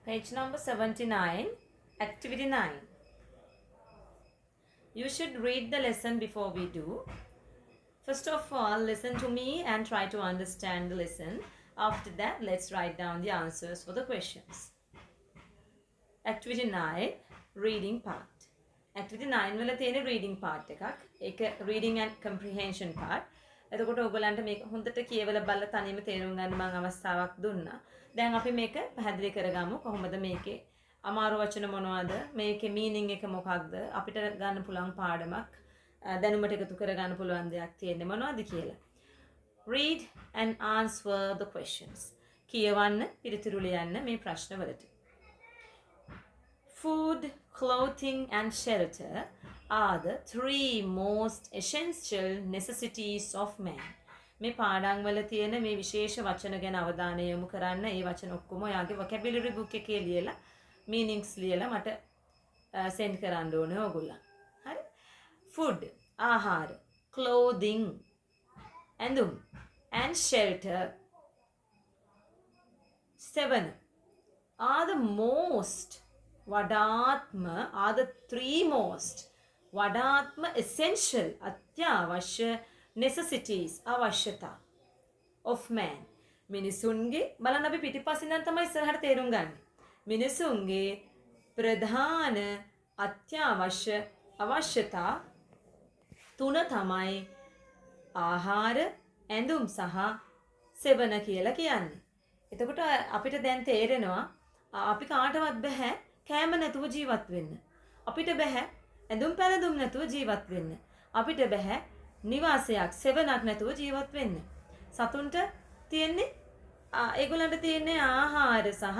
Page number 79, activity 9. You should read the lesson before we do. First of all, listen to me and try to understand the lesson. After that, let's write down the answers for the questions. Activity 9, reading part. Activity 9 වල තියෙන reading part එකක්. ඒක reading and comprehension part. එතකොට ඔයගලන්ට මේක හොඳට කියවලා බලලා තනියම තේරුම් ගන්න මම අවස්ථාවක් දුන්නා. දැන් අපි මේක පැහැදිලි කරගමු. කොහොමද මේකේ අමාරු වචන මොනවද? මේකේ meaning එක මොකක්ද? අපිට ගන්න පුළුවන් පාඩමක් දැනුමට එකතු කරගන්න පුළුවන් දෙයක් තියෙන්නේ මොනවද කියලා. Read and answer the questions. කියවන්න පිළිතුරු ලියන්න මේ ප්‍රශ්නවලට. Food, clothing and shelter are the three most essential necessities of man. මේ පාඩම් වල තියෙන මේ විශේෂ වචන ගැන අවධානය යොමු කරන්න. ඒ වචන ඔක්කොම ඔයාගේ vocabulary book එකේ ලියලා meanings ලියලා මට send කරන්න ඕනේ ඕගොල්ලන්. හරි? Food, ආහාර, clothing, ඇඳුම් and shelter. 7 are the most වඩාත්ම are the three most වඩාත්ම essential අත්‍යවශ්‍ය necessities අවශ්‍යතා of man. මිනිසුන්ගේ බලන්න අපි පිටිපස්සින් ඉඳන් තමයි ඉස්සරහට තේරුම් ගන්න. මිනිසුන්ගේ ප්‍රධාන අත්‍යවශ්‍ය අවශ්‍යතා තුන තමයි ආහාර, ඇඳුම් සහ සෙවන කියලා කියන්නේ. එතකොට අපිට දැන් තේරෙනවා අපි කාටවත් බෑ කෑම නැතුව ජීවත් වෙන්න. අපිට බෑ ඇඳුම් පැළඳුම් නැතුව ජීවත් වෙන්න. අපිට බෑ නිවාසයක් සෙවණක් නැතුව ජීවත් වෙන්න. සතුන්ට තියෙන්නේ ඒගොල්ලන්ට තියෙන්නේ ආහාර සහ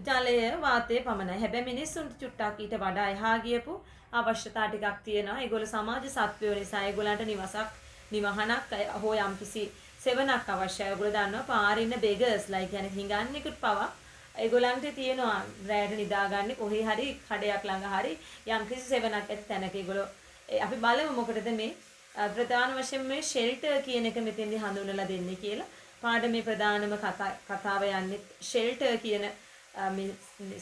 ජලය වාතය පමණයි. හැබැයි මිනිස්සුන්ට චුට්ටක් ඊට වඩා එහා ගියපු අවශ්‍යතා ටිකක් තියෙනවා. ඒගොල්ලෝ සමාජ සත්වයෝ නිසා ඒගොල්ලන්ට නිවහනක් හෝ යම්කිසි සෙවණක් අවශ්‍යයි. ඒගොල්ලෝ දන්නවා පාරේ ඉන්න beggars like කියන්නේ හිඟන්නෙකුට පවා ඒගොල්ලන්ට තියෙනවා රැයට නිදාගන්න කොහේ හරි කඩයක් ළඟ හරි යම්කිසි සෙවණක් ඇති තැනක ඒගොල්ලෝ අපි බලමු මොකටද මේ ප්‍රධාන වශයෙන් මේ ෂෙල්ටර් කියන එක මෙතෙන්දී හඳුන්වලා දෙන්නේ කියලා. පාඩමේ ප්‍රධානම කතාව යන්නේ ෂෙල්ටර් කියන මේ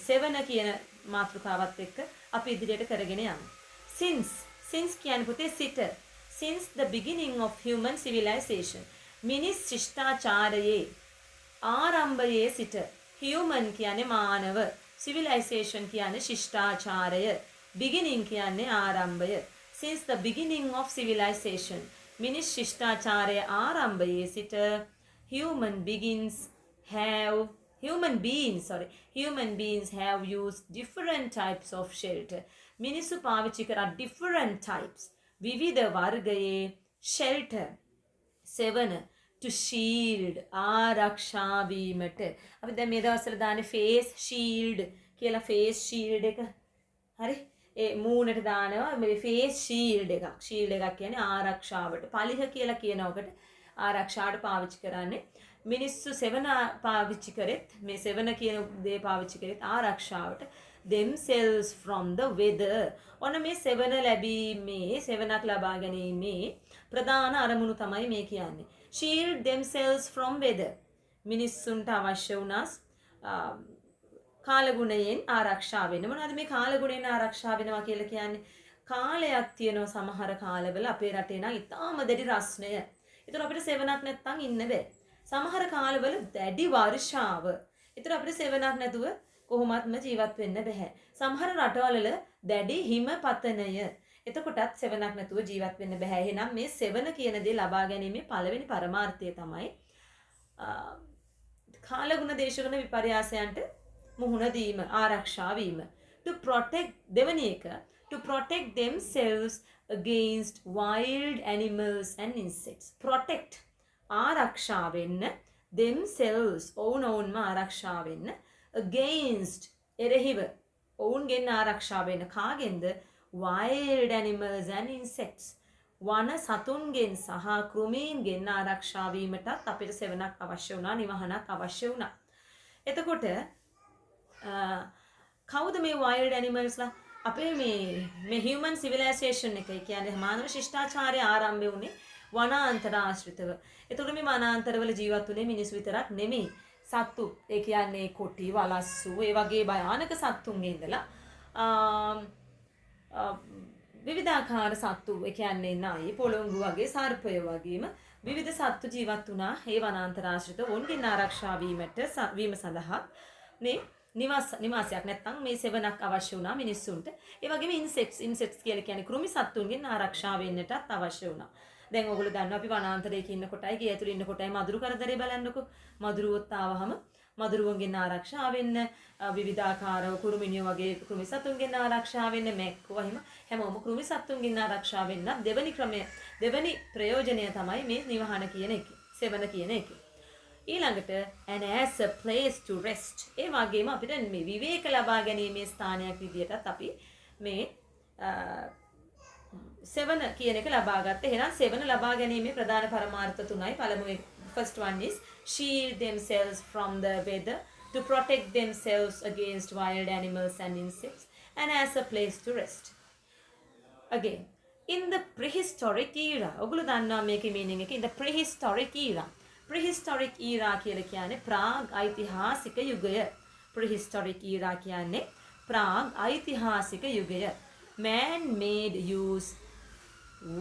සෙවණ කියන මාතෘකාවත් එක්ක අපි ඉදිරියට කරගෙන යමු. since කියන්නේ පුතේ සිට since the beginning of human civilization මිනිස් ශිෂ්ටාචාරයේ ආරම්භයේ සිට human කියන්නේ මානව, civilization කියන්නේ ශිෂ්ටාචාරය, beginning කියන්නේ ආරම්භය. Since the beginning of civilization මිනිස් ශිෂ්ටාචාරයේ ආරම්භයේ සිට human beings have used different types of shelter. මිනිස්සු පාවිච්චි කරා different types විවිධ වර්ගයේ shelter සෙවණ to shield ආරක්ෂා වීමට. අපි දැන් මේ දවස්වල දාන්නේ face shield කියලා face shield එක. හරි? ඒ මූණට දානවා මේ face shield එකක්. shield එකක් කියන්නේ ආරක්ෂාවට. පලිහ කියලා කියනවකට ආරක්ෂාවට පාවිච්චි කරන්නේ. මිනිස්සු සෙවණ පාවිච්චි කරෙත් මේ සෙවණ කියන දේ පාවිච්චි කරෙත් ආරක්ෂාවට themselves from the weather. ඔන්න මේ සෙවණ ලැබීමේ සෙවණක් ලබා ගැනීමේ ප්‍රධාන අරමුණු තමයි මේ කියන්නේ. shield themselves from weather. මිනිස්සුන්ට අවශ්‍ය වුණා කාලගුණයෙන් ආරක්ෂා වෙන්න. මොනවද මේ කාලගුණයෙන් ආරක්ෂා වෙනවා කියලා කියන්නේ? කාලයක් තියෙනවා සමහර කාලවල අපේ රටේ නම් ඉතාම දැඩි රස්නය. ඒතර අපිට සෙවණක් නැත්තම් ඉන්න බෑ. සමහර කාලවල දැඩි වර්ෂාව. ඒතර අපිට සෙවණක් නැතුව කොහොමත්ම ජීවත් වෙන්න බෑ. සමහර රටවල දැඩි හිමපතනය. එතකොටත් සෙවණක් නැතුව ජීවත් වෙන්න බෑ. එහෙනම් මේ සෙවණ කියන දේ ලබා ගැනීමේ පළවෙනි පරමාර්ථය තමයි කාලගුණ දේශගුණ විපර්යාසයන්ට මුහුණ දීම, ආරක්ෂා වීම. To protect දෙවැනි එක to protect themselves against wild animals and insects. Protect ආරක්ෂා වෙන්න themselves ඔවුන්ම ආරක්ෂා වෙන්න against එරෙහිව ඔවුන්ගෙන් ආරක්ෂා වෙන්න කාගෙන්ද? wild animals and insects. වන සතුන්ගෙන් සහ කෘමීන්ගෙන් ආරක්ෂා වීමටත් අපිට සෙවණක් අවශ්‍ය වුණා, නිවහනක් අවශ්‍ය වුණා. එතකොට කවුද මේ wild animals ලා? අපේ මේ human civilization එක කියන්නේ මානව ශිෂ්ටාචාරය ආරම්භ වුණේ වනාන්තර ආශ්‍රිතව. එතකොට මේ වනාන්තරවල ජීවත් වුණේ මිනිස්සු විතරක් නෙමෙයි. සත්තු ඒ කියන්නේ කොටි වලස්සු ඒ වගේ භයානක සත්තුන්ගේ ඉඳලා විවිධාකාර සත්තු ඒ කියන්නේ නයි පොළොංගු වගේ සර්පය වගේම විවිධ සත්තු ජීවත් වුණා ඒ වනාන්තර ආශ්‍රිත ඔවුන්ගෙන් ආරක්ෂා වීම සඳහා මේ නිවාසයක් නැත්නම් මේ සෙවණක් අවශ්‍ය වුණා මිනිස්සුන්ට. ඒ වගේම ඉන්සෙක්ට්ස් කියලා කියන්නේ කෘමි සත්තුන්ගෙන් ආරක්ෂා වෙන්නටත් අවශ්‍ය වුණා. දැන් ඔයගොල්ලෝ දන්නවා අපි වනාන්තරයක ඉන්න කොටයි ගේ ඇතුළේ ඉන්න කොටයි මදුරු කරදරේ බලන්නකෝ. මදුරුවොත් ආවහම මදුරුවන්ගෙන් ආරක්ෂා වෙන්න විවිධාකාර කුරුමිනියෝ වගේ කෘමි සතුන්ගෙන් ආරක්ෂා වෙන්න මැක්කෝ එහෙම හැමෝම කෘමි සතුන්ගෙන් ආරක්ෂා වෙන්න දෙවනි ප්‍රයෝජනය තමයි මේ නිවහන කියන එක. සෙවණ කියන එක. ඊළඟට and as a place to rest. ඒ වගේම අපිට මේ විවේක ලබා ගැනීමේ ස්ථානයක් විදියටත් අපි මේ සෙවණ කියන එක ලබා ගත්තා. එහෙනම් සෙවණ ලබා ගැනීමේ ප්‍රධාන පරමාර්ථ තුනයි. පළමුව first one is shield themselves from the weather, to protect themselves against wild animals and insects, and as a place to rest. Again, in the prehistoric era, ඔගොල්ලෝ දන්නවා මේකේ meaning එක. In the prehistoric era. Prehistoric era කියලා කියන්නේ ප්‍රාග් ඓතිහාසික යුගය. Prehistoric era කියන්නේ ප්‍රාග් ඓතිහාසික යුගය. Man made use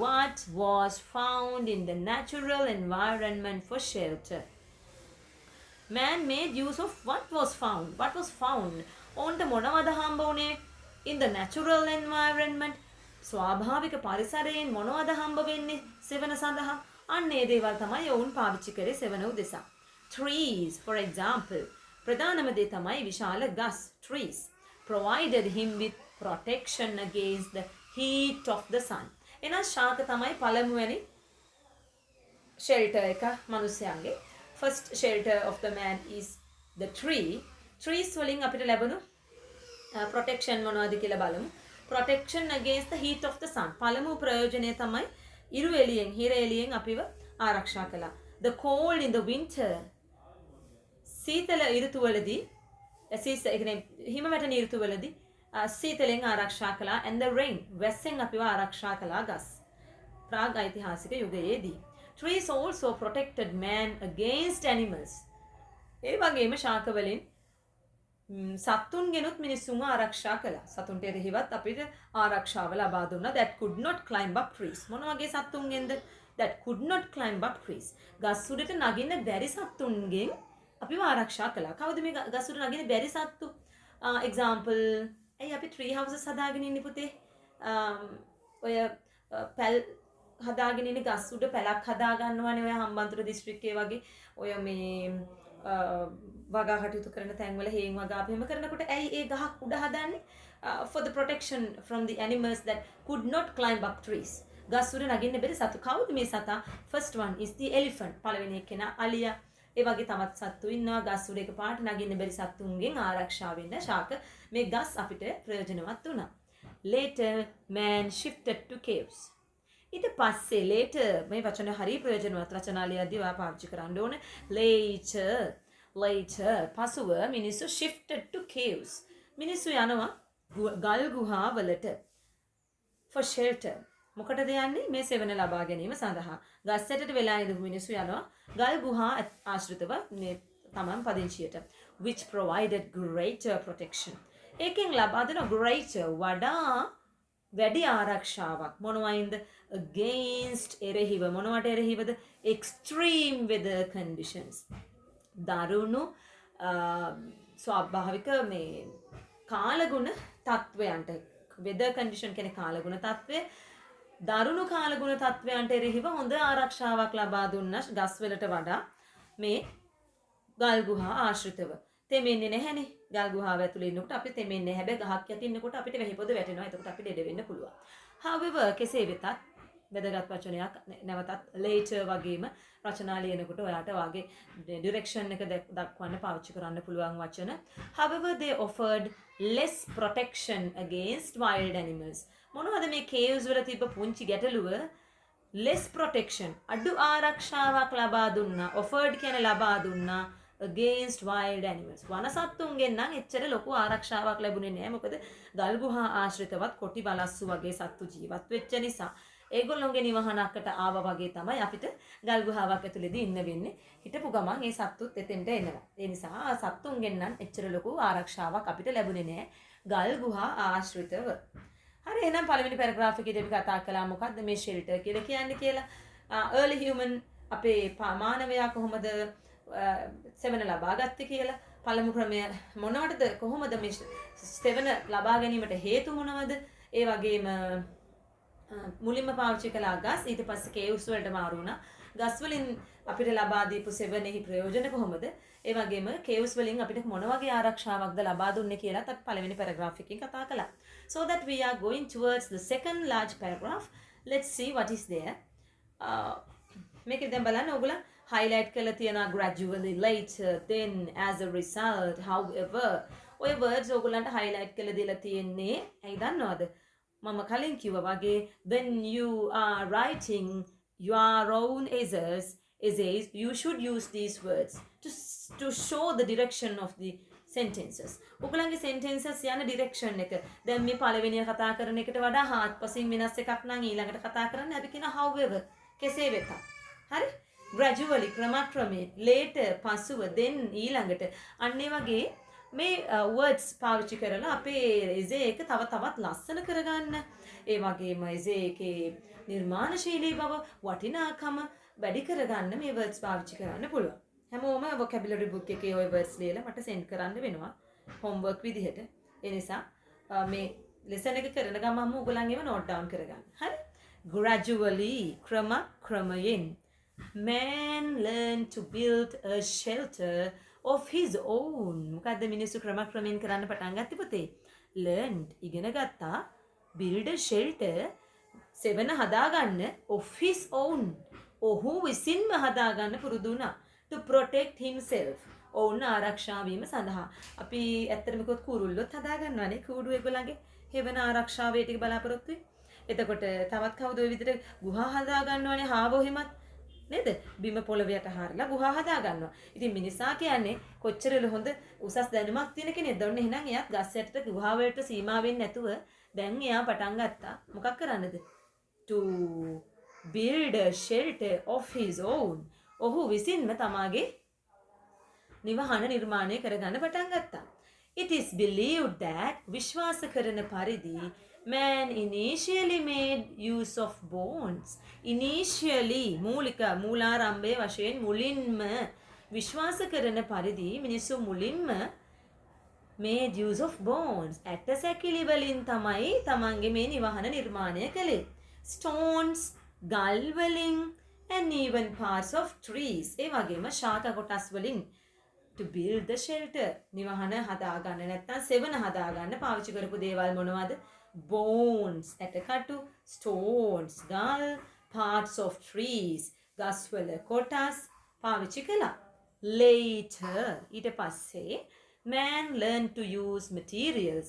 what was found in the natural environment for shelter. Man made use of what was found. What was found? ඔවුන්ට මොනවද හම්බ වුණේ? In the natural environment. ස්වාභාවික පරිසරයෙන් මොනවද හම්බ වෙන්නේ සෙවණ සඳහා? අන්න ඒ දේවල් තමයි ඔවුන් පාවිච්චි කරේ සෙවණ උදෙසා. Trees, for example. ප්‍රධානම දේ තමයි විශාල ගස්. Trees provided him with protection against the heat of the sun. එහෙනම් ශාක තමයි පළමුවෙනි shelter එක මිනිස්යාගේ. First shelter of the man is the tree. Trees වලින් අපිට ලැබුණු protection මොනවද කියලා බලමු. Protection against the heat of the sun. පළමු ප්‍රයෝජනය තමයි ඉරු එළියෙන් හිර එළියෙන් අපිව ආරක්ෂා කළා. The cold in the winter. සීතල ඍතුවලදී ඒ කියන්නේ හිම වැටෙන ඍතුවලදී සීතලෙන් ආරක්ෂා කළා. And the rain. වැස්සෙන් අපිව ආරක්ෂා කළා ගස්. ප්‍රාග් ඓතිහාසික යුගයේදී. Trees also protected man against animals. ඒ වගේම ශාක වලින් සතුන්ගෙනුත් මිනිස්සුන්ව ආරක්ෂා කළා. සතුන්ට එරෙහිවත් අපිට ආරක්ෂාව ලබා දුන්නා. That could not climb up trees. මොන වගේ සතුන්ගෙන්ද? That could not climb up trees. ගස් උඩට නගින්න බැරි සතුන්ගෙන් අපිව ආරක්ෂා කළා. කවුද මේ ගස් උඩ නගින්න බැරි සතු? Example, ඇයි අපි tree houses හදාගෙන ඉන්නේ පුතේ? ඔය පැල් හදාගෙන ඉන්නේ ගස් උඩ පැලක් හදා ගන්නවනේ ඔය හම්බන්තොට දිස්ත්‍රික්කයේ වගේ. ඔය මේ වගා කටයුතු කරන තැන්වල හේන් වගා අපි එහෙම කරනකොට ඇයි ඒ ගහක් උඩ හදන්නේ? For the protection from the animals that could not climb up trees. ගස් උඩ නගින්න බැරි සතු. කවුද මේ සතා? First one is the elephant. පළවෙනි එක්කෙනා අලියා. ඒ වගේ තවත් සත්තු ඉන්නවා ගස් උඩ එකපාරට නගින්න බැරි සත්තුන්ගෙන් ආරක්ෂා වෙන්න ශාක මේ ගස් අපිට ප්‍රයෝජනවත් වුණා. Later man shifted to caves. ඊට පස්සේ later මේ වචන හරිය ප්‍රයෝජනවත් රචනා ලියද්දී ඔයා පාවිච්චි කරන්න ඕනේ. Later පසුව මිනිස්සු shifted to caves. මිනිස්සු යනවා ගල් ගුහා වලට for shelter. මොකටද යන්නේ? මේ සෙවණ ලබා ගැනීම සඳහා. ගස් ඇටට වෙලා ඉඳපු මිනිස්සු යනවා ගල් ගුහා ආශ්‍රිතව මේ තමන් පදිංචියට. Which provided greater protection. ඒකෙන් ලබා දෙන greater වඩා වැඩි ආරක්ෂාවක් මොනවයින්ද? Against එරෙහිව. මොනවට එරෙහිවද? Extreme weather conditions. දරුණු ස්වාභාවික මේ කාලගුණ තත්වයන්ට weather condition කියන්නේ කාලගුණ තත්වය. දරුණු කාලගුණ තත්වයන්ට එරෙහිව හොඳ ආරක්ෂාවක් ලබා දුන්න ගස් වලට වඩා මේ ගල් ගුහා ආශ්‍රිතව. තෙමෙන්නේ නැහැනේ. ගල් ගුහාව ඇතුලේ ඉන්නකොට අපි තෙමෙන්නේ නැහැ. හැබැයි ගහක් යට ඉන්නකොට අපිට වෙහි පොද වැටෙනවා. එතකොට අපිට ඩෙඩ වෙන්න පුළුවන්. However, කෙසේ වෙතත් වැදගත් වචනයක් නැවතත් later වගේම රචනා ලියනකොට ඔයාට වාගේ direction එක දක්වන්න පාවිච්චි කරන්න පුළුවන් වචන. However, they offered less protection against wild animals. මොනවද මේ caves වල තිබ්බ පුංචි ගැටලුව? less protection අඩු ආරක්ෂාවක් ලබා දුන්නා. offered කියන්නේ ලබා දුන්නා against wild animals. වනසත්තුන්ගෙන් නම් එච්චර ලොකු ආරක්ෂාවක් ලැබුණේ නැහැ. මොකද ගල් ගුහා ආශ්‍රිතවත් කොටි බලස්සු වගේ සත්තු ජීවත් වෙච්ච නිසා. ඒගොල්ලොන්ගේ නිවහනකට ආවා වගේ තමයි අපිට ගල් ගුහාවක් ඇතුළේදී ඉන්න වෙන්නේ. හිටපු ගමන් ඒ සත්තුත් එතෙන්ට එනවා. ඒ නිසා සත්තුන්ගෙන් නම් එච්චර ලොකු ආරක්ෂාවක් අපිට ලැබුණේ නෑ ගල් ගුහා ආශ්‍රිතව. හරි එහෙනම් පළවෙනි පැරග්‍රාෆ් එකේදී අපි කතා කළා මොකද්ද මේ ෂෙල්ටර් කියලා කියන්නේ කියලා. early human අපේ මානවයා කොහොමද සෙවන ලබා ගත්තේ කියලා. පළමු ක්‍රමය මොනවටද කොහොමද මේ සෙවන ලබා ගැනීමට හේතු මොනවද? ඒ වගේම මුලින්ම පාවිච්චි කළා ගස් ඊට පස්සේ කේව්ස් වලට මාරු වුණා. ගස් වලින් අපිට ලබා දීපු සෙවනෙහි ප්‍රයෝජන කොහොමද? ඒ වගේම කේව්ස් වලින් අපිට මොන වගේ ආරක්ෂාවක්ද ලබා දුන්නේ කියලාත් අපි පළවෙනි පැරග්‍රාෆ් එකකින් කතා කළා. So that we are going towards the second large paragraph. Let's see what is there. මේක දැන් බලන්න ඕගොල්ලෝ highlight කරලා තියෙනවා gradually later then as a result however ඔය words ඕගොල්ලන්ට highlight කරලා දීලා තියෙන්නේ ඇයි දන්නවද? මම කලින් කිව්වා වගේ when you are writing your own essays you should use these words to show the direction of the sentences. ඔයගොල්ලන්ගේ sentences යන direction එක දැන් මේ පළවෙනිය කතා කරන එකට වඩා හාත්පසින් වෙනස් එකක් නම් ඊළඟට කතා කරන්නේ අපි කියන however කෙසේ වෙතත්. හරි? gradually ක්‍රමක්‍රමයෙන් later පසුව then ඊළඟට අන්න ඒ වගේ මේ words පාවිච්චි කරලා අපේ essay එක තව තවත් ලස්සන කරගන්න. ඒ වගේම essay එකේ නිර්මාණශීලී බව වටිනාකම වැඩි කරගන්න මේ words පාවිච්චි කරන්න පුළුවන්. හැමෝම vocabulary book එකේ ওই words ලියලා මට send කරන්න වෙනවා homework විදිහට. ඒ නිසා මේ lesson එක කරන ගමන්ම ඔයගොල්ලන් ඒව note down කරගන්න. හරි? gradually ක්‍රමයෙන් man learned to build a shelter of his own. මොකද්ද මිනිස්සු ක්‍රමයෙන් කරන්න පටන් ගත්තේ පුතේ? learned ඉගෙන ගත්තා build a shelter සෙවන හදාගන්න of his own. ඔහු විසින්ම හදාගන්න පුරුදු වුණා. to protect himself. ඔවුන් ආරක්ෂා වීම සඳහා. අපි ඇත්තටම කිව්වොත් කුරුල්ලොත් හදාගන්නවානේ කූඩු ඒගොල්ලන්ගේ හේවන ආරක්ෂාවේ ටික බලාපොරොත්තු වෙයි. එතකොට තවත් කවුද ওই විදිහට ගුහා හදාගන්නවානේ හාවෝ හිමත් නේද? බිම පොළවයට හරලා ගුහා හදා ගන්නවා. ඉතින් මිනිසා කියන්නේ කොච්චර හොඳ උසස් දැනුමක් තියෙන කෙනෙක්ද? ඔන්න එහෙනම් එයාත් ගස් යටට ගුහා වලට සීමා වෙන්නේ නැතුව දැන් එයා පටන් ගත්තා. මොකක් කරන්නද? to build a shelter of his own. ඔහු විසින්ම තමාගේ නිවහන නිර්මාණය කරගන්න පටන් ගත්තා. It is believed that විශ්වාස කරන පරිදි man initially made use of bones. Initially මූලාරම්භයේ වශයෙන් මුලින්ම විශ්වාස කරන පරිදි මිනිස්සු මුලින්ම made use of bones. ඇට සැකිලි වලින් තමයි තමන්ගේ මේ නිවහන නිර්මාණය කළේ. stones, ගල් වලින් and even parts of trees. ඒ වගේම ශාක කොටස් වලින් to build the shelter. නිවහන හදාගන්න නැත්නම් සෙවන හදාගන්න පාවිච්චි කරපු දේවල් මොනවද? bones ඇටකටු, stones ගල්, parts of trees ගස්වල කොටස් පාවිච්චි කළා. later ඊට පස්සේ man learned to use materials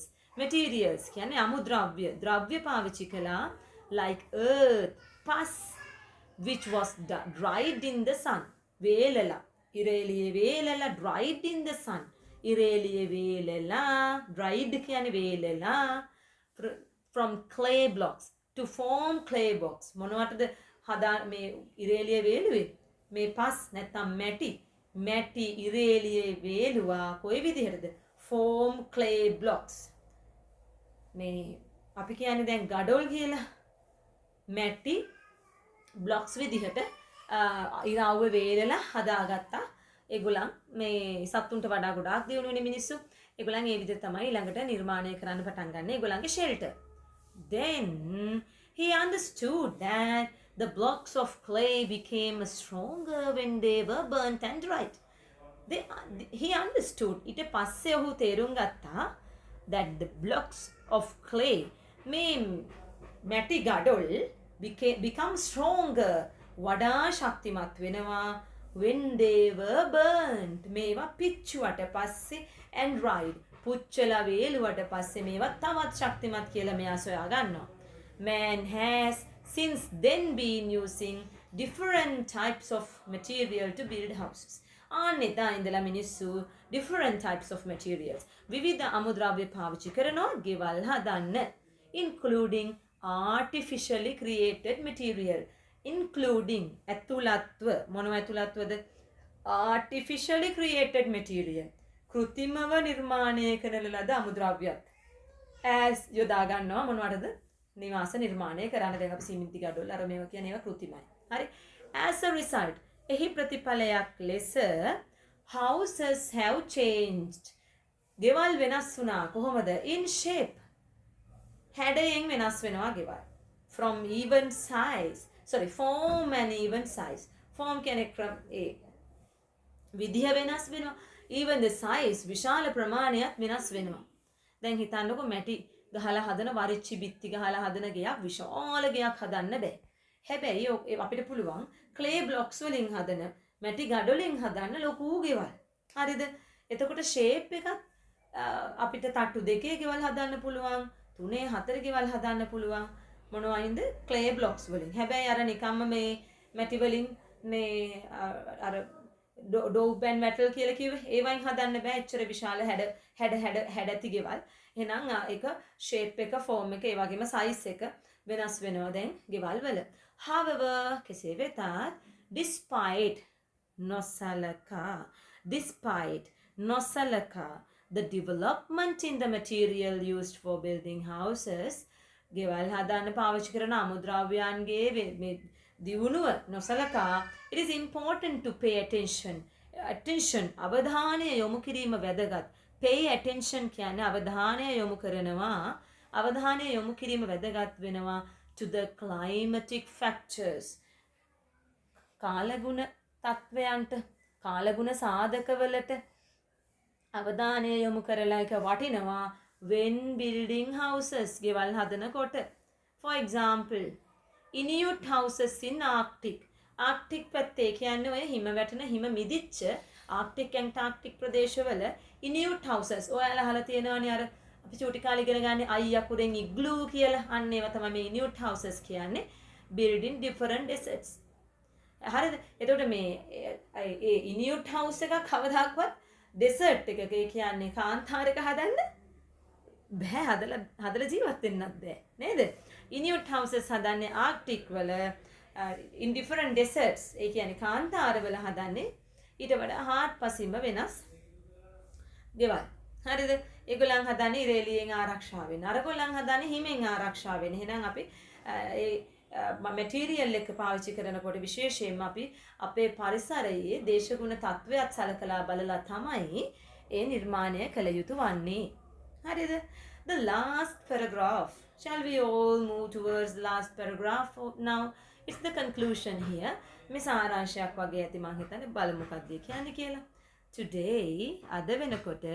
කියන්නේ අමුද්‍රව්‍ය පාවිච්චි කළා like earth pus which was dried in the sun. වේලලා ඉරේලියේ වේලලා dried in the sun. ඉරේලියේ වේලලා dried කියන්නේ වේලලා from clay blocks to form clay blocks. මොනවටද හදා මේ ඉරේලියේ වේලුවේ? මේ පස් නැත්තම් මැටි ඉරේලියේ වේලුවා කොයි විදිහටද? form clay blocks. මේ අපි කියන්නේ දැන් ගඩොල් කියලා මැටි blocks විදිහට ඉරාවුව වේලලා හදාගත්තා. ඒගොල්ලන් මේ සත්තුන්ට වඩා ගොඩාක් දියුණු වෙන මිනිස්සු. ඒගොල්ලන් ඒ විදිහට තමයි ළඟට නිර්මාණය කරන්න පටන් ගන්න. ඒගොල්ලන්ගේ shelter. Then he understood that the blocks of clay became stronger when they were burnt and dried. He understood. ඊට පස්සේ ඔහු තේරුම් ගත්තා that the blocks of clay මේ මැටි ගඩොල් become stronger වඩා ශක්තිමත් වෙනවා when they were burnt. මේවා පිච්චුවට පස්සේ and dried පුච්චලා වේලුවට පස්සේ මේවා තවත් ශක්තිමත් කියලා මෙයා සොයා ගන්නවා. Man has since then been using different types of material to build houses. ආනෙදා ඉඳලා මිනිස්සු different types of materials විවිධ අමුද්‍රව්‍ය පාවිච්චි කරනවා ගෙවල් හදන්න including artificially created material including ඇතුළත්ව මොනව ඇතුළත්වද artificially created material කෘත්‍රිමව නිර්මාණය කරන ලද අමුද්‍රව්‍යත් as යොදා ගන්නවා මොනවටද නිවාස නිර්මාණය කරන්න දැන් අපි සිමෙන්ති ගඩොල් අර මේවා කියන ඒවා කෘත්‍රිමයි හරි as a result එහි ප්‍රතිඵලයක් ලෙස houses have changed ගෙවල් වෙනස් වුණා කොහොමද in shape හැඩයෙන් වෙනස් වෙනවා ගෙවල් from even size sorry form and even size form කියන්නේ ඒ විදිහ වෙනස් වෙනවා even the size විශාල ප්‍රමාණයක් වෙනස් වෙනවා දැන් හිතන්නකො මැටි ගහලා හදන වරිච්චි බිත්ති ගහලා හදන ගෙයක් විශාල ගෙයක් හදන්න බෑ හැබැයි අපිට පුළුවන් clay blocks වලින් හදන මැටි ගඩොලින් හදන්න ලොකු ගෙවල් හරිද එතකොට shape එකත් අපිට තට්ටු දෙකේ ගෙවල් හදන්න පුළුවන් තුනේ හතර ගෙවල් හදන්න පුළුවන් මොනවයින්ද clay blocks වලින් හැබැයි අර නිකම්ම මේ මැටි වලින් මේ අර ඩෝබ් ඇන්ඩ් වැටල් කියලා කිව්වේ ඒවයින් හදන්න බෑ එච්චර විශාල හැඩ ඇති ගෙවල් එහෙනම් ඒක shape එක form එක ඒ වගේම size එක වෙනස් වෙනවා දැන් ගෙවල් වල however කෙසේ වෙතත් despite නොසලකා the development in the material used for building houses ගෙවල් හදන්න පාවිච්චි කරන අමුද්‍රව්‍යයන්ගේ මේ දියුණුව නොසලකා it is important to pay attention අවධානය යොමු කිරීම වැදගත් pay attention කියන්නේ අවධානය යොමු කරනවා අවධානය යොමු කිරීම වැදගත් වෙනවා to the climatic factors කාලගුණ තත්වයන්ට කාලගුණ සාධකවලට අවධානය යොමු කරලා එක වටිනවා when building houses ගෙවල් හදනකොට for example Inuit houses in Arctic පැත්තේ කියන්නේ ඔය හිම වැටෙන හිම මිදිච්ච Arctic Antarctic ප්‍රදේශවල Inuit houses ඔයාලා අහලා තියෙනවනේ අර අපි චූටි කාලේ ඉගෙන ගන්නේ අයියකුරෙන් igloo කියලා අන්න ඒවා තමයි මේ Inuit houses කියන්නේ building different deserts හරිද එතකොට මේ ඒ Inuit house එකක් කවදාක්වත් desert එකක ඒ කියන්නේ කාන්තාරයක හදන්න බෑ හදලා ජීවත් වෙන්නත් බෑ නේද Inuit houses හදන්නේ Arctic වල in different deserts ඒ කියන්නේ කාන්තාර වල හදන්නේ ඊට වඩා හාත්පසින්ම වෙනස් ගෙවල් හරිද ඒගොල්ලන් හදන්නේ ඉරේලියෙන් ආරක්ෂා වෙන්න අරගොල්ලන් හදන්නේ හිමෙන් ආරක්ෂා වෙන්න එහෙනම් අපි ඒ මැටීරියල් එක පාවිච්චි කරනකොට විශේෂයෙන්ම අපි අපේ පරිසරයේ දේශගුණ තත්වයක් සලකලා බලලා තමයි ඒ නිර්මාණය කළ යුතු වන්නේ හරිද the last paragraph shall we all move towards the last paragraph now it's the conclusion here මේ සාරාංශයක් වගේ ඇති මම හිතන්නේ බලමු මොකක්ද කියන්නේ කියලා today අද වෙනකොට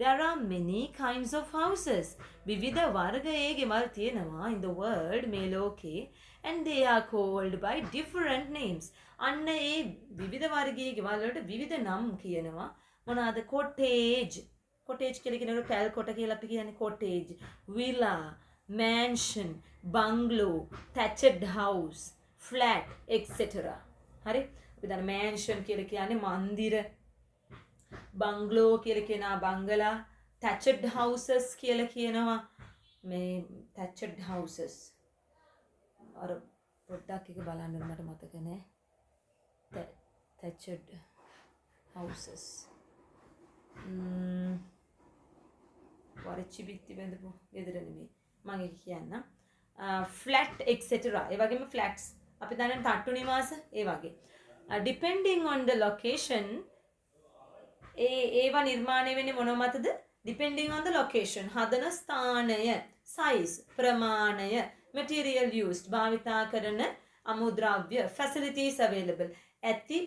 there are many kinds of houses විවිධ වර්ගයේ ගෙවල් තියෙනවා in the world මේ ලෝකේ and they are called by different names අන්න ඒ විවිධ වර්ගයේ ගෙවල් වලට විවිධ නම් කියනවා මොනවාද cottage කියලා කියනකොට පැල් කොට කියලා අපි කියන්නේ cottage villa mansion bungalow thatched house flat etc හරි අපි දැන් mansion කියලා කියන්නේ මන්දිර bungalow කියලා කියනවා බංගලා thatched houses කියලා කියනවා මේ thatched houses අර පොඩ්ඩක් එක බලන්න මට මතක නෑ thatched houses වරිච්චි බිත්ති බඳපු ගෙදර නෙමෙයි මම ඒක කියන්නම් flat etc ඒ වගේම flats අපි දන්නේ තට්ටු නිවාස ඒ වගේ depending on the location ඒවා නිර්මාණය වෙන්නේ මොන මතද depending on the location හදන ස්ථානය size ප්‍රමාණය material used භාවිතා කරන අමුද්‍රව්‍ය facilities available ඇති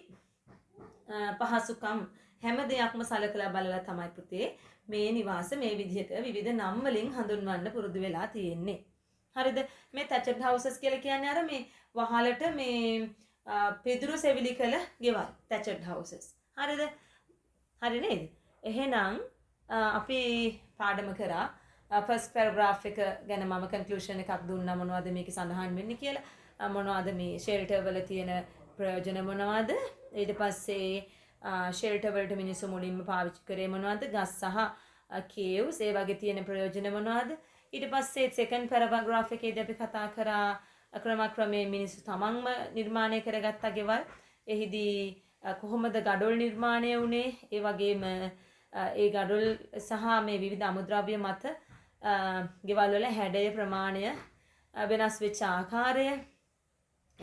පහසුකම් හැම දෙයක්ම සලකලා බලලා තමයි පුතේ මේ නිවාස මේ විදිහට විවිධ නම් වලින් හඳුන්වන්න පුරුදු වෙලා තියෙන්නේ. හරිද? මේ thatched houses කියලා කියන්නේ අර මේ වහලට මේ පිදුරු සෙවිලි කළ ගෙවල් thatched houses. හරිද? හරි නේද? එහෙනම් අපි පාඩම කරා first paragraph එක ගැන මම conclusion එකක් දුන්නා මොනවද මේකේ සඳහන් වෙන්නේ කියලා මොනවද මේ shelter වල තියෙන ප්‍රයෝජන මොනවද ඊට පස්සේ shelter වලට මිනිස්සු මුලින්ම පාවිච්චි කරේ මොනවද ගස් සහ caves ඒ වගේ තියෙන ප්‍රයෝජන මොනවද ඊට පස්සේ second paragraph එකේදී අපි කතා කරා ක්‍රමක්‍රමයෙන් මිනිස්සු තමන්ම නිර්මාණය කරගත්ත ගෙවල්. එහිදී කොහොමද ගඩොල් නිර්මාණය වුණේ? ඒ වගේම ඒ ගඩොල් සහ මේ විවිධ අමුද්‍රව්‍ය මත ගෙවල් වල හැඩය ප්‍රමාණය වෙනස් වෙච්ච ආකාරය,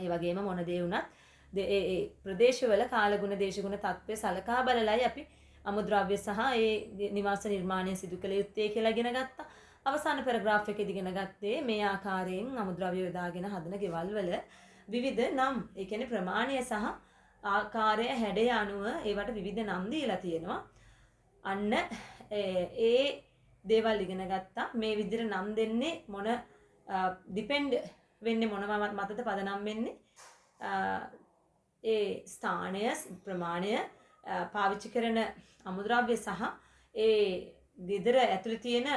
ඒ වගේම මොන දේ වුණත් ඒ ප්‍රදේශවල කාලගුණ දේශගුණ තත්ත්වය සලකා බලලයි අපි අමුද්‍රව්‍ය සහ ඒ නිවාස නිර්මාණය සිදු කළ යුත්තේ කියලා ඉගෙන ගත්තා. අවසාන පැරග්‍රාෆ් එකේදී ඉගෙන ගත්තේ මේ ආකාරයෙන් අමුද්‍රව්‍ය යොදාගෙන හදන ගෙවල් වල විවිධ නම්, ඒ කියන්නේ ප්‍රමාණය සහ ආකාරය හැඩය අනුව ඒවට විවිධ නම් දීලා තියෙනවා. අන්න ඒ දේවල් ඉගෙන ගත්තා. මේ විදිහට නම් දෙන්නේ මොන ඩිපෙන්ඩ් වෙන්නේ මොනවා මතද පදනම් වෙන්නේ? ඒ ස්ථානය, ප්‍රමාණය, පාවිච්චි කරන අමුද්‍රව්‍ය සහ ඒ ගෙදර ඇතුළේ තියෙන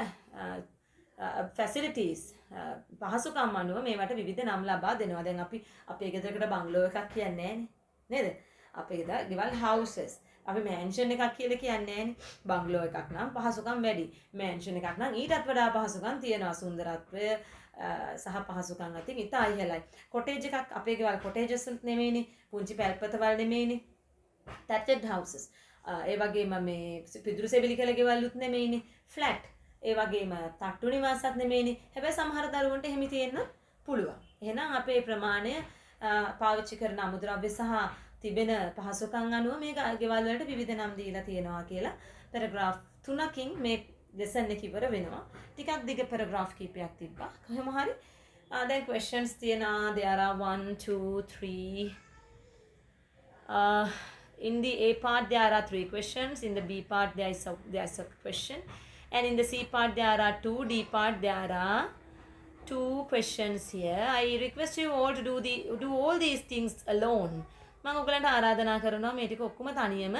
ෆැසිලිටීස්, පහසුකම් අනුව මේවට විවිධ නම් ලබා දෙනවා. දැන් අපි අපේ ගෙදරකට බංගලෝ එකක් කියන්නේ නේද? අපේ ගෙවල් හවුසස්. අපි මෑන්ෂන් එකක් කියලා කියන්නේ නෑනේ. බංගලෝ එකක් නම් පහසුකම් වැඩි. මෑන්ෂන් එකක් නම් ඊටත් වඩා පහසුකම් තියෙනවා. සුන්දරත්වය සහ පහසුකම් අතින් ඉතා ඉහළයි. කොටේජ් එකක් අපේ ගෙවල් කොටේජස් නෙමෙයිනේ. පුංචි පැල්පතවල් නෙමෙයිනේ. thatched houses. ඒ වගේම මේ පිදුරු සෙවිලි කළ ගෙවල්ුත් නෙමෙයිනේ. ෆ්ලැට්. ඒ වගේම තට්ටු නිවාසත් නෙමෙයිනේ. හැබැයි සමහර දරුවන්ට එහෙම තියෙන්න පුළුවන්. එහෙනම් අපේ ප්‍රමාණය පාවිච්චි කරන අමුද්‍රව්‍ය සහ තිබෙන පහසුකම් අනුව මේ ගෙවල් වලට විවිධ නම් දීලා තියෙනවා කියලා පැරග්‍රාෆ් 3කින් මේ ලෙසන් එක ඉවර වෙනවා. ටිකක් දිග පැරග්‍රාෆ් කීපයක් තිබ්බා. කොහොම හරි දැන් questions තියෙනවා. there are 1 2 3 in the A part there are 3 questions, in the B part there is a question, and in the C part there are 2, D part there are 2 questions here. I request you all to do all these things alone. මම ඔයගලන්ට ආරාධනා කරනවා මේ ටික ඔක්කොම තනියම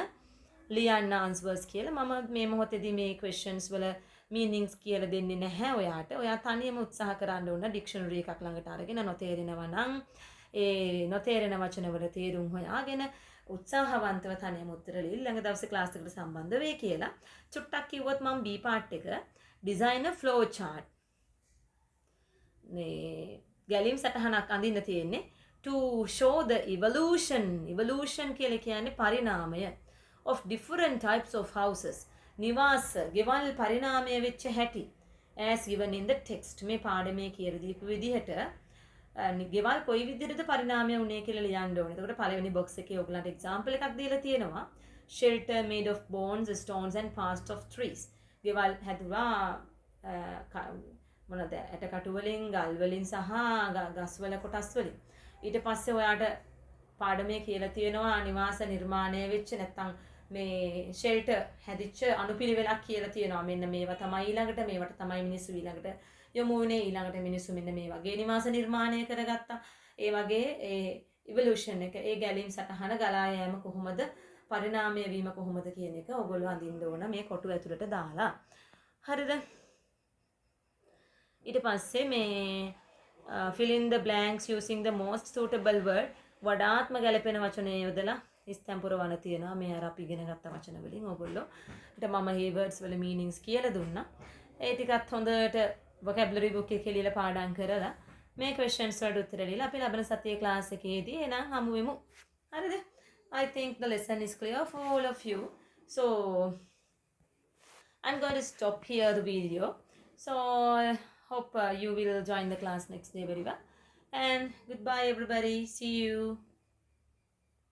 ලියන්න answers කියලා. මම මේ මොහොතේදී මේ questions වල meanings කියලා දෙන්නේ නැහැ ඔයාට. ඔයා තනියම උත්සාහ කරන්න ඕන dictionary එකක් ළඟට අරගෙන නොතේරෙනවා නම් ඒ නොතේරෙන වචන වල තේරුම් හොයාගෙන උත්සාහවන්තව තනියම උත්තර ලියලා ළඟ දවසේ ක්ලාස් එකට සම්බන්ධ වෙයි කියලා. චුට්ටක් කිව්වොත් මම B part එක design a flow chart. මේ ගැලීම් සටහනක් අඳින්න තියෙන්නේ to show the evolution කියලා කියන්නේ පරිණාමය of different types of houses. නිවාස ගෙවල් පරිණාමය වෙච්ච හැටි as given in the text. මේ පාඩමේ කියලා දීපු විදිහට ගෙවල් කොයි විදිහටද පරිණාමය වුනේ කියලා ලියන්න ඕනේ. එතකොට පළවෙනි box එකේ ඔයගලන්ට example එකක් දීලා තියෙනවා. Shelter made of bones, stones and parts of trees. ගෙවල් හැදුවා මොනද ඇටකටු වලින්, ගල් වලින් සහ ගස් වල කොටස් වලින්. ඊට පස්සේ ඔයාට පාඩමේ කියලා තියෙනවා නිවාස නිර්මාණය වෙච්ච නැත්තම් මේ ෂෙල්ටර් හැදිච්ච අනුපිළිවෙලක් කියලා තියෙනවා. මෙන්න මේවා තමයි ඊළඟට, මේවට තමයි මිනිස්සු ඊළඟට යොමු වුණේ. ඊළඟට මිනිස්සු මෙන්න මේ වගේ නිවාස නිර්මාණය කරගත්තා. ඒ වගේ ඒ ඉවොලුෂන් එක, ඒ ගැලීම් සටහන ගලා යෑම කොහොමද, පරිණාමය වීම කොහොමද කියන එක ඔයගොල්ලෝ අඳින්න ඕන මේ කොටු ඇතුළට දාලා. හරිද? ඊට පස්සේ මේ fill in the blanks using the most suitable word. වඩාත්ම ගැලපෙන වචනය යොදලා ඉස්තම් පුරවන තියෙනවා. මේ අර අපි ඉගෙන ගත්ත වචන වලින් ඔයගොල්ලෝ. ඊට මම මේ words වල meanings කියලා දුන්නා. ඒ ටිකත් හොඳට vocabulary book එකේ ලියලා පාඩම් කරලා මේ questions වලට උත්තර දීලා අපි ලබන සතියේ class එකේදී එනම් හමු වෙමු. හරිද? I think the lesson is clear for all of you. So I'm going to stop here the video. So hope you will join the class next day very well. And goodbye everybody. See you.